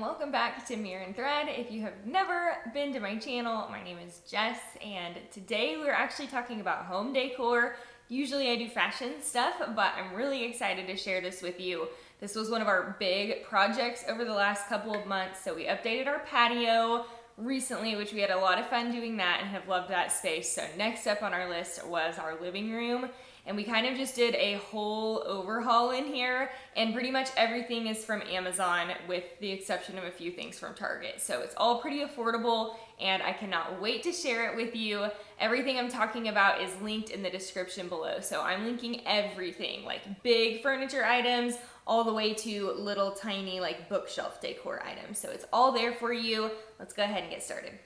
welcome back to Mirror and Thread. If you have never been to my channel, my name is Jess, and today we're actually talking about home decor. Usually I do fashion stuff, but I'm really excited to share this with you. This was one of our big projects over the last couple of months, so we updated our patio recently, which we had a lot of fun doing that and have loved that space. So next up on our list was our living room. And we kind of just did a whole overhaul in here, and pretty much everything is from Amazon with the exception of a few things from Target. So it's all pretty affordable and I cannot wait to share it with you. Everything I'm talking about is linked in the description below. So I'm linking everything, like big furniture items all the way to little tiny like bookshelf decor items. So it's all there for you. Let's go ahead and get started.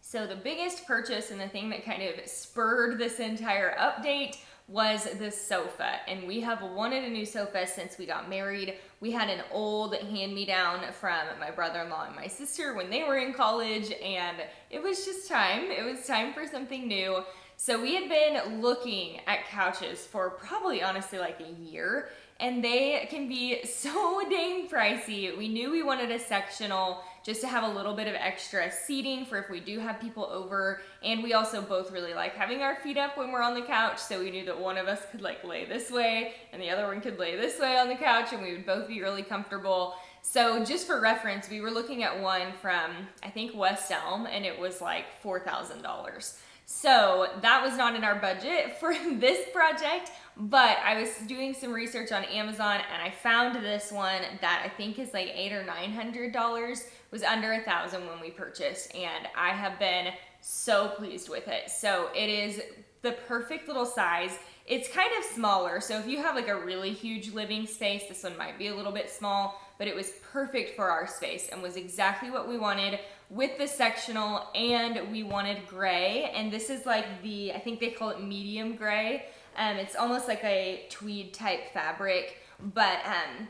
So the biggest purchase and the thing that kind of spurred this entire update was this sofa, and we have wanted a new sofa since we got married. We had an old hand-me-down from my brother-in-law and my sister when they were in college, and it was just time. It was time for something new. So we had been looking at couches for probably honestly like a year, and they can be so dang pricey. We knew we wanted a sectional just to have a little bit of extra seating for if we do have people over, and we also both really like having our feet up when we're on the couch, so we knew that one of us could like lay this way and the other one could lay this way on the couch and we would both be really comfortable. So just for reference, we were looking at one from I think West Elm, and it was like $4,000. So that was not in our budget for this project, but I was doing some research on Amazon and I found this one that I think is like $800 or $900. It was under $1,000 when we purchased, and I have been so pleased with it. So it is the perfect little size. It's kind of smaller, so if you have like a really huge living space, this one might be a little bit small, but it was perfect for our space and was exactly what we wanted with the sectional, and we wanted gray, and this is like the, I think they call it medium gray. It's almost like a tweed type fabric, but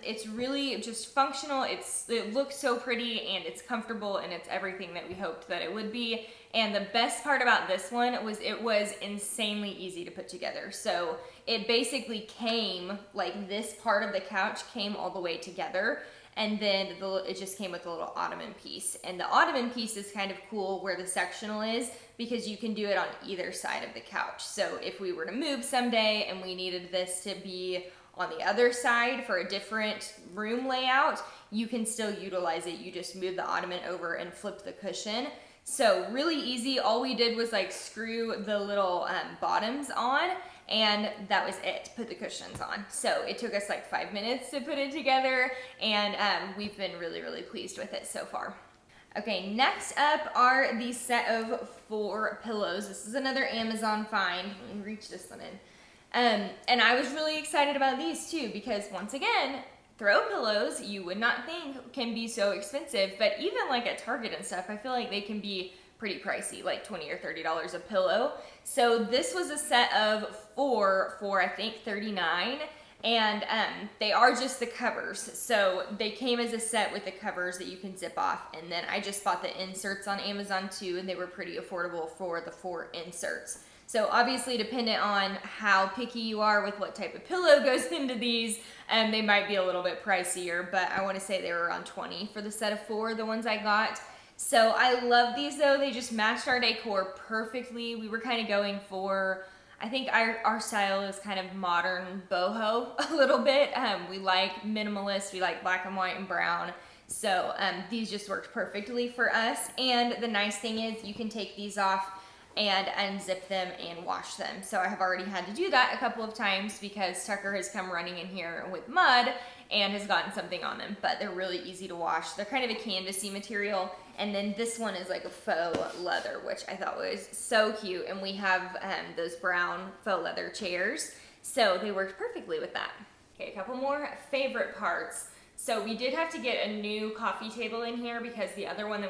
it's really just functional. It looks so pretty and it's comfortable and it's everything that we hoped that it would be. And the best part about this one was it was insanely easy to put together. So it basically came, like this part of the couch came all the way together, and then it just came with a little ottoman piece. And the ottoman piece is kind of cool where the sectional is, because you can do it on either side of the couch. So if we were to move someday and we needed this to be on the other side for a different room layout, you can still utilize it. You just move the ottoman over and flip the cushion. So really easy. All we did was like screw the little bottoms on, and that was it. Put the cushions on. So it took us like 5 minutes to put it together, and we've been really, really pleased with it so far. Okay, next up are the set of 4 pillows. This is another Amazon find. Let me reach this one in. And I was really excited about these too, because once again, throw pillows you would not think can be so expensive, but even like at Target and stuff, I feel like they can be pretty pricey, like $20 or $30 a pillow. So this was a set of 4 for I think $39, and they are just the covers. So they came as a set with the covers that you can zip off, and then I just bought the inserts on Amazon too, and they were pretty affordable for the 4 inserts. So obviously dependent on how picky you are with what type of pillow goes into these, they might be a little bit pricier, but I want to say they were around $20 for the set of 4, the ones I got. So I love these though. They just matched our decor perfectly. We were kind of going for, I think our style is kind of modern boho a little bit. We like minimalist, we like black and white and brown. So these just worked perfectly for us. And the nice thing is you can take these off and unzip them and wash them. So I have already had to do that a couple of times because Tucker has come running in here with mud and has gotten something on them, but they're really easy to wash. They're kind of a canvasy material, and then this one is like a faux leather, which I thought was so cute, and we have those brown faux leather chairs, so they worked perfectly with that. Okay, a couple more favorite parts. So we did have to get a new coffee table in here because the other one that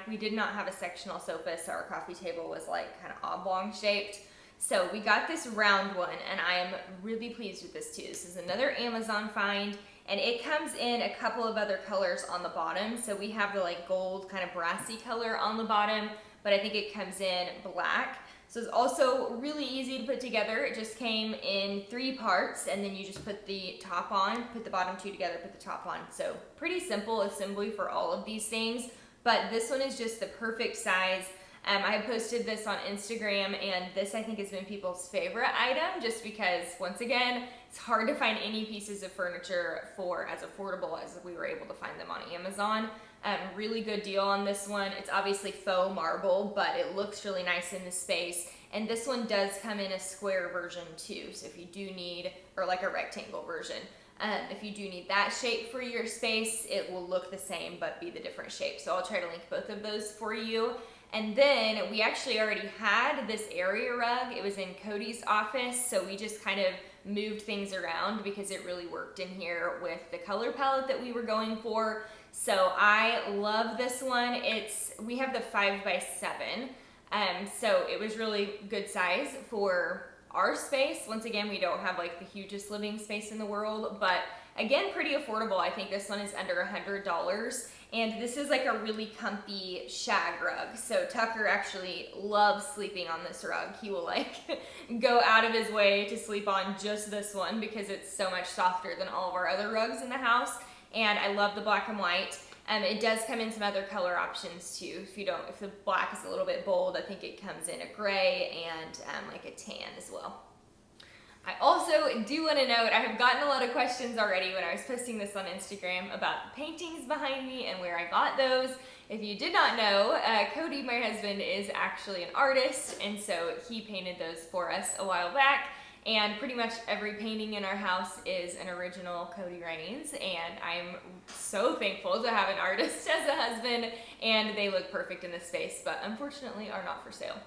we did not have a sectional sofa, so our coffee table was like kind of oblong shaped. So we got this round one, and I am really pleased with this too. This is another Amazon find, and it comes in a couple of other colors on the bottom. So we have the like gold kind of brassy color on the bottom, but I think it comes in black. So it's also really easy to put together. It just came in 3 parts, and then you just put the top on, put the bottom 2 together, put the top on. So pretty simple assembly for all of these things, but this one is just the perfect size. I have posted this on Instagram, and this I think has been people's favorite item just because, once again, it's hard to find any pieces of furniture for as affordable as we were able to find them on Amazon. Really good deal on this one. It's obviously faux marble, but it looks really nice in the space. And this one does come in a square version too. So if you do need, or like a rectangle version, if you do need that shape for your space, it will look the same but be the different shape. So I'll try to link both of those for you. And then we actually already had this area rug. It was in Cody's office, so we just kind of moved things around because it really worked in here with the color palette that we were going for. So I love this one. We have the 5x7, so it was really good size for our space. Once again, we don't have like the hugest living space in the world, but again, pretty affordable. I think this one is under $100. And this is like a really comfy shag rug. So Tucker actually loves sleeping on this rug. He will like go out of his way to sleep on just this one because it's so much softer than all of our other rugs in the house. And I love the black and white. It does come in some other color options too. If the black is a little bit bold, I think it comes in a gray and like a tan as well. I also do want to note, I have gotten a lot of questions already when I was posting this on Instagram about the paintings behind me and where I got those. If you did not know, Cody, my husband, is actually an artist, and so he painted those for us a while back. And pretty much every painting in our house is an original Cody Raines, and I'm so thankful to have an artist as a husband, and they look perfect in this space, but unfortunately are not for sale.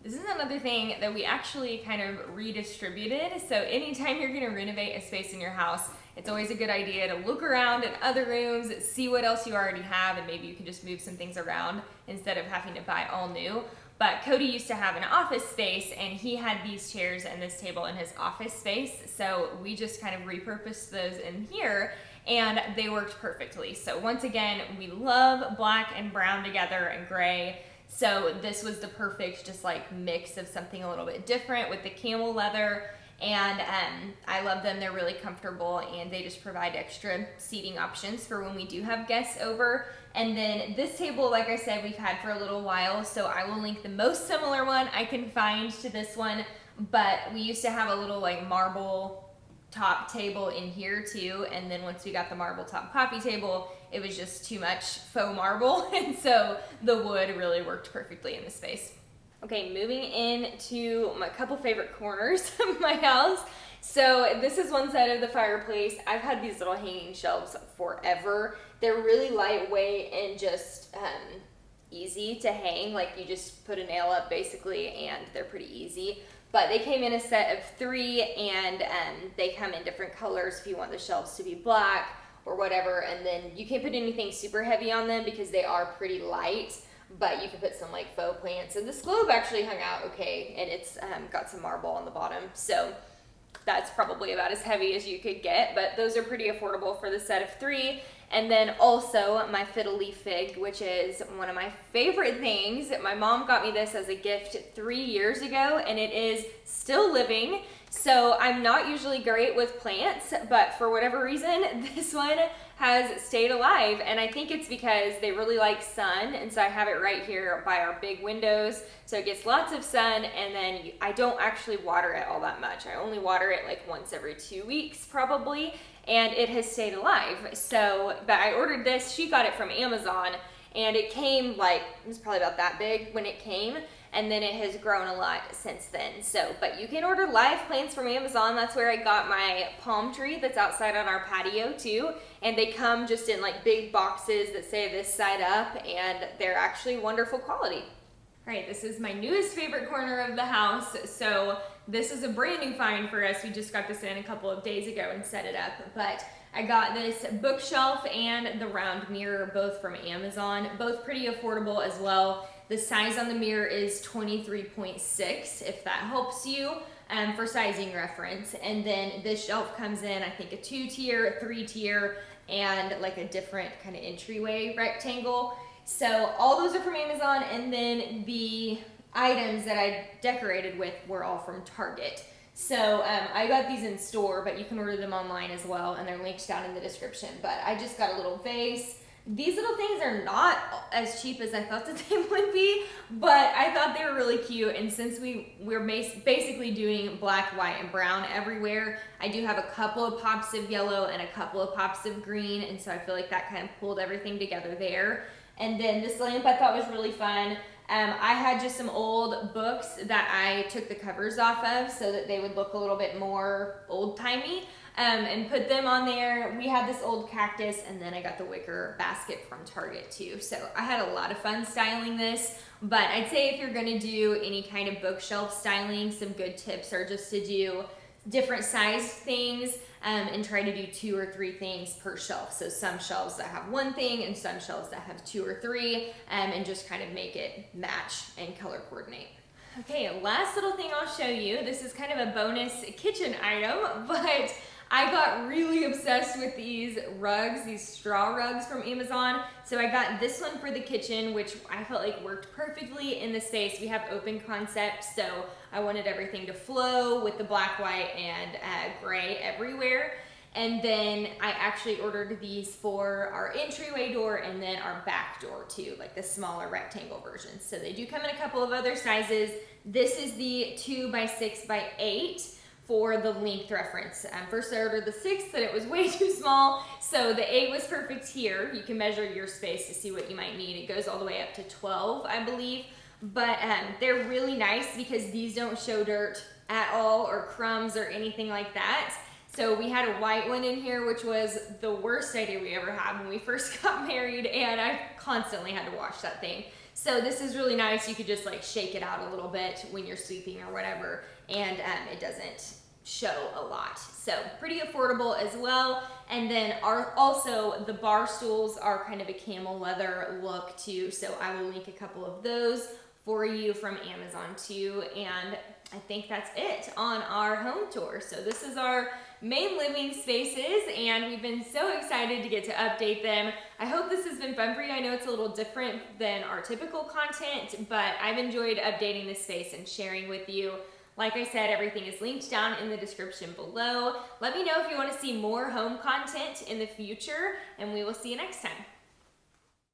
This is another thing that we actually kind of redistributed. So anytime you're gonna renovate a space in your house, it's always a good idea to look around in other rooms, see what else you already have, and maybe you can just move some things around instead of having to buy all new. But Cody used to have an office space, and he had these chairs and this table in his office space. So we just kind of repurposed those in here, and they worked perfectly. So once again, we love black and brown together and gray. So this was the perfect just like mix of something a little bit different with the camel leather, and I love them. They're really comfortable, and they just provide extra seating options for when we do have guests over. And then this table, like I said, we've had for a little while, so I will link the most similar one I can find to this one, but we used to have a little like marble top table in here too, and then once we got the marble top coffee table, it was just too much faux marble, and so the wood really worked perfectly in the space. Okay, moving into my couple favorite corners of my house. So this is one side of the fireplace. I've had these little hanging shelves forever. They're really lightweight and just easy to hang. Like you just put a nail up basically, and they're pretty easy. But they came in a set of 3, and they come in different colors if you want the shelves to be black or whatever. And then you can't put anything super heavy on them because they are pretty light, but you can put some like faux plants. And this globe actually hung out okay, and it's got some marble on the bottom. So that's probably about as heavy as you could get, but those are pretty affordable for the set of 3. And then also my fiddly fig, which is one of my favorite things. My mom got me this as a gift 3 years ago, and it is still living. So I'm not usually great with plants, but for whatever reason, this one has stayed alive. And I think it's because they really like sun. And so I have it right here by our big windows. So it gets lots of sun, and then I don't actually water it all that much. I only water it like once every 2 weeks probably, and it has stayed alive. So, but I ordered this, she got it from Amazon, and it came like, it was probably about that big when it came, and then it has grown a lot since then. So, but you can order live plants from Amazon. That's where I got my palm tree that's outside on our patio too, and they come just in like big boxes that say this side up, and they're actually wonderful quality. All right, this is my newest favorite corner of the house. So this is a brand new find for us. We just got this in a couple of days ago and set it up, but I got this bookshelf and the round mirror both from Amazon, both pretty affordable as well. The size on the mirror is 23.6, if that helps you, for sizing reference. And then this shelf comes in, I think, a 2-tier, a 3-tier, and like a different kind of entryway rectangle. So all those are from Amazon, and then the items that I decorated with were all from Target. So I got these in store, but you can order them online as well, and they're linked down in the description. But I just got a little vase. These little things are not as cheap as I thought that they would be, but I thought they were really cute. And since we're basically doing black, white, and brown everywhere, I do have a couple of pops of yellow and a couple of pops of green, and so I feel like that kind of pulled everything together there. And then this lamp I thought was really fun. I had just some old books that I took the covers off of so that they would look a little bit more old-timey, and put them on there. We had this old cactus, and then I got the wicker basket from Target too. So I had a lot of fun styling this, but I'd say if you're gonna do any kind of bookshelf styling, some good tips are just to do different sized things, and try to do 2 or 3 things per shelf. So some shelves that have 1 thing and some shelves that have 2 or 3, and just kind of make it match and color coordinate. Okay, last little thing I'll show you. This is kind of a bonus kitchen item, but I got really obsessed with these rugs, these straw rugs from Amazon. So I got this one for the kitchen, which I felt like worked perfectly in the space. We have open concept, so I wanted everything to flow with the black, white, and gray everywhere. And then I actually ordered these for our entryway door and then our back door too, like the smaller rectangle versions. So they do come in a couple of other sizes. This is the 2 by 6 by 8 for the length reference. First I ordered the 6, but it was way too small, so the 8 was perfect here. You can measure your space to see what you might need. It goes all the way up to 12, I believe. But they're really nice because these don't show dirt at all or crumbs or anything like that. So we had a white one in here, which was the worst idea we ever had when we first got married, and I constantly had to wash that thing. So this is really nice. You could just like shake it out a little bit when you're sweeping or whatever, and it doesn't show a lot. So pretty affordable as well. And then also the bar stools are kind of a camel leather look too. So I will link a couple of those for you from Amazon too. And I think that's it on our home tour. So this is our main living spaces, and we've been so excited to get to update them. I hope this has been fun for you. I know it's a little different than our typical content, but I've enjoyed updating this space and sharing with you. Like I said, everything is linked down in the description below. Let me know if you want to see more home content in the future, and we will see you next time.